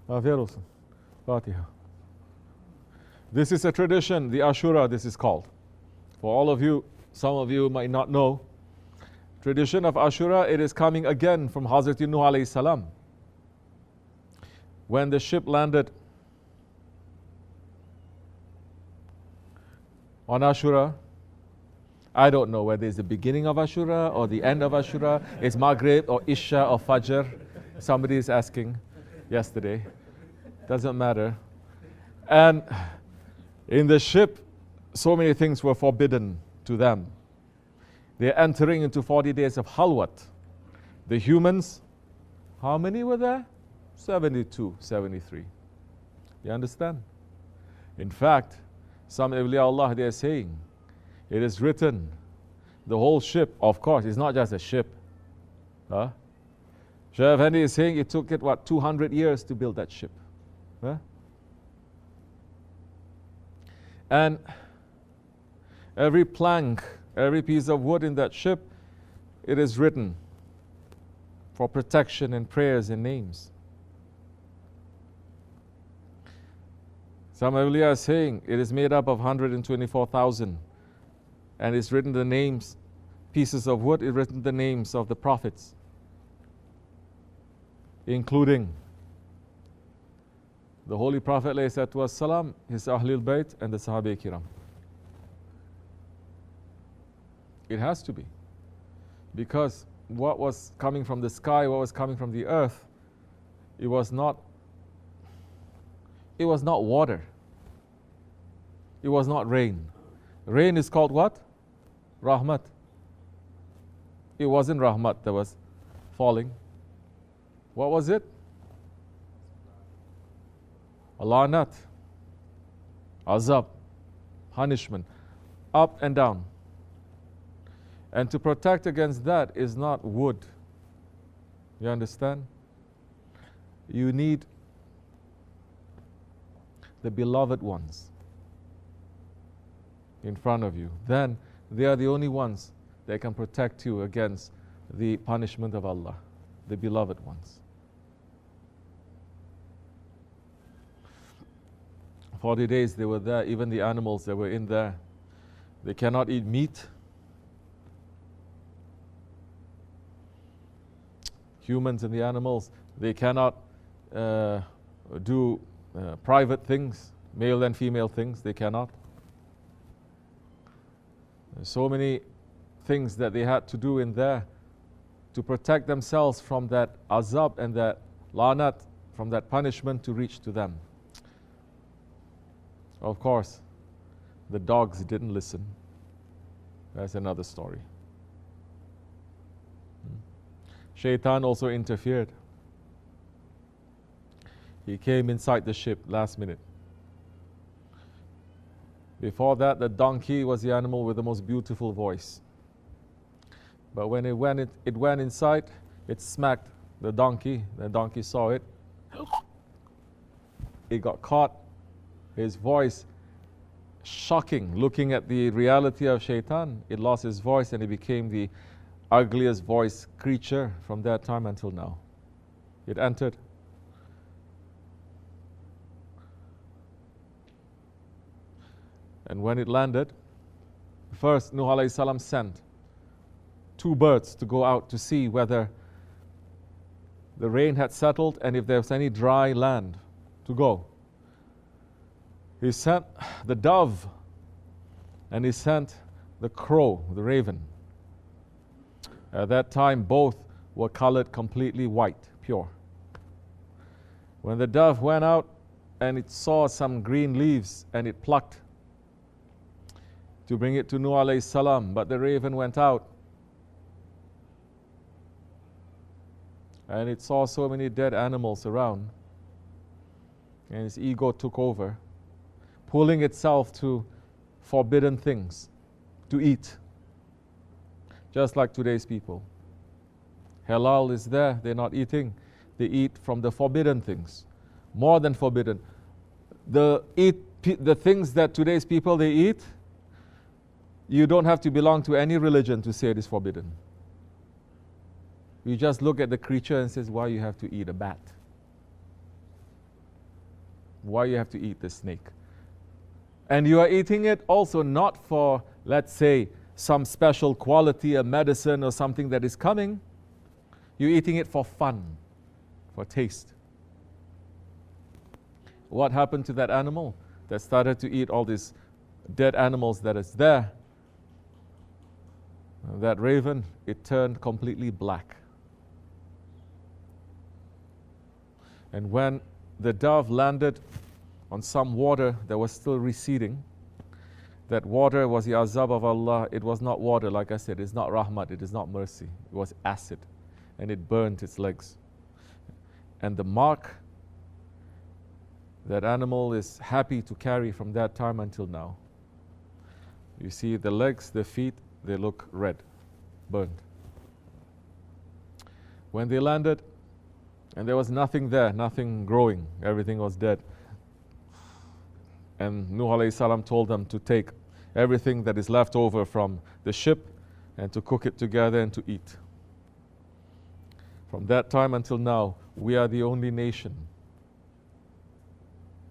Afiyat olsun. Fatiha. This is a tradition, the Ashura, this is called. For all of you, some of you might not know, tradition of Ashura, it is coming again from Hazrat Nuh alayhi salam. When the ship landed on Ashura, I don't know whether it's the beginning of Ashura or the end of Ashura, it's Maghrib or Isha or Fajr. Somebody is asking yesterday. Doesn't matter. And in the ship, so many things were forbidden to them. They're entering into 40 days of halwat. The humans, how many were there? 72, 73. You understand? In fact, some awliya Allah, they are saying, it is written, the whole ship, of course, it's not just a ship. Huh? Shaykh Effendi is saying it took it, 200 years to build that ship. Huh? And every plank, every piece of wood in that ship, it is written for protection and prayers and names. Some awliya are saying it is made up of 124,000, and it's written the names, pieces of wood, it's written the names of the prophets, including the Holy Prophet ﷺ, his Ahlul Bayt, and the Sahaba Kiram. It has to be. Because what was coming from the sky, what was coming from the earth, it was not water. It was not rain. Rain is called what? Rahmat. It wasn't Rahmat that was falling. What was it? Alanat, azab, punishment, up and down. And to protect against that is not wood. You understand? You need the beloved ones in front of you. Then they are the only ones that can protect you against the punishment of Allah, the beloved ones. 40 days they were there, even the animals that were in there. They cannot eat meat. Humans and the animals, they cannot do private things, male and female things, they cannot. There's so many things that they had to do in there to protect themselves from that azab and that lanat, from that punishment to reach to them. Of course, the dogs didn't listen. That's another story. Shaitan also interfered. He came inside the ship last minute. Before that, the donkey was the animal with the most beautiful voice. But when it went inside, it smacked the donkey. The donkey saw it. It got caught. His voice, shocking, looking at the reality of Shaitan, it lost his voice and it became the ugliest voiced creature from that time until now. It entered. And when it landed, first Nuh alayhi salam sent 2 birds to go out to see whether the rain had settled and if there was any dry land to go. He sent the dove and he sent the crow, the raven. At that time, both were colored completely white, pure. When the dove went out and it saw some green leaves and it plucked to bring it to Nuh alayhi salam, but the raven went out and it saw so many dead animals around and its ego took over, pulling itself to forbidden things to eat. Just like today's people. Halal is there, they're not eating. They eat from the forbidden things. More than forbidden. The things that today's people they eat, you don't have to belong to any religion to say it is forbidden. You just look at the creature and says, why you have to eat a bat? Why you have to eat the snake? And you are eating it also not for, let's say, some special quality, a medicine or something that is coming. You're eating it for fun, for taste. What happened to that animal that started to eat all these dead animals that is there? That raven, it turned completely black. And when the dove landed on some water that was still receding, that water was the azab of Allah. It was not water, like I said, it's not rahmat, it is not mercy. It was acid, and it burnt its legs. And the mark that animal is happy to carry from that time until now. You see the legs, the feet, they look red, burned. When they landed, and there was nothing there, nothing growing, everything was dead. And Nuh alayhi salam told them to take everything that is left over from the ship and to cook it together and to eat. From that time until now, we are the only nation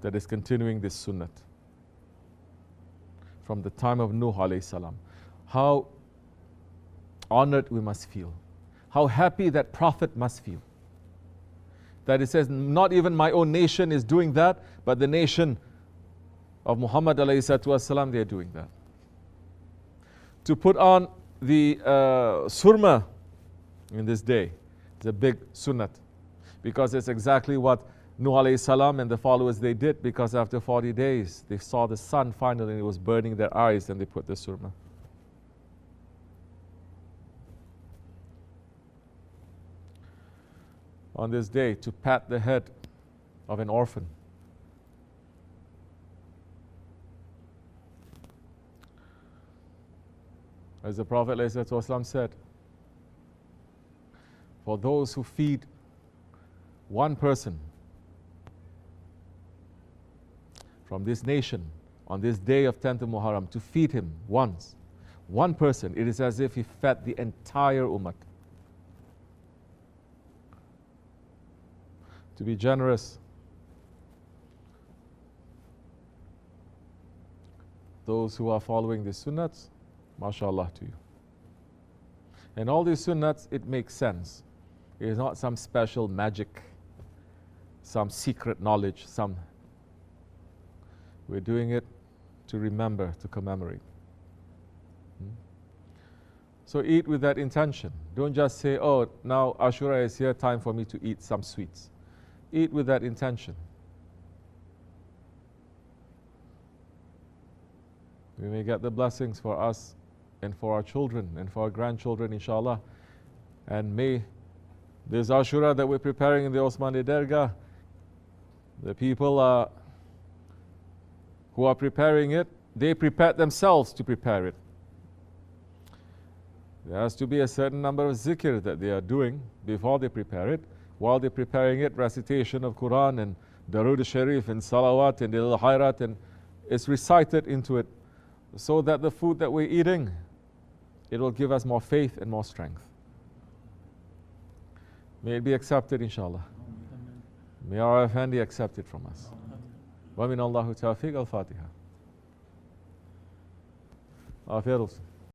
that is continuing this sunnat. From the time of Nuh alayhi salam. How honored we must feel. How happy that Prophet must feel. That it says, not even my own nation is doing that, but the nation of Muhammad alayhi salatu wasalam, they are doing that. To put on the surma in this day is a big sunnat, because it's exactly what Nuh alayhi salam and the followers they did, because after 40 days they saw the sun finally and it was burning their eyes, and they put the surma. On this day, to pat the head of an orphan. As the Prophet ﷺ said, for those who feed one person from this nation on this day of 10th of Muharram, to feed him once, one person, it is as if he fed the entire ummah. To be generous. Those who are following the sunnats, mashallah to you. And all these sunnats, it makes sense. It is not some special magic, some secret knowledge, we're doing it to remember, to commemorate. So eat with that intention. Don't just say, oh, now Ashura is here, time for me to eat some sweets. Eat with that intention. We may get the blessings for us and for our children and for our grandchildren, inshallah. And may this Ashura that we're preparing in the Osmanlı Dergah, the people who are preparing it, they prepared themselves to prepare it. There has to be a certain number of zikr that they are doing before they prepare it. While they're preparing it, recitation of Quran and Darood Sharif and Salawat and Ilal Hayrat, and it's recited into it, so that the food that we're eating, it will give us more faith and more strength. May it be accepted, inshallah. May our Effendi accept it from us. Wa min Allahu tawfiq al-Fatiha. Afiyat olsun.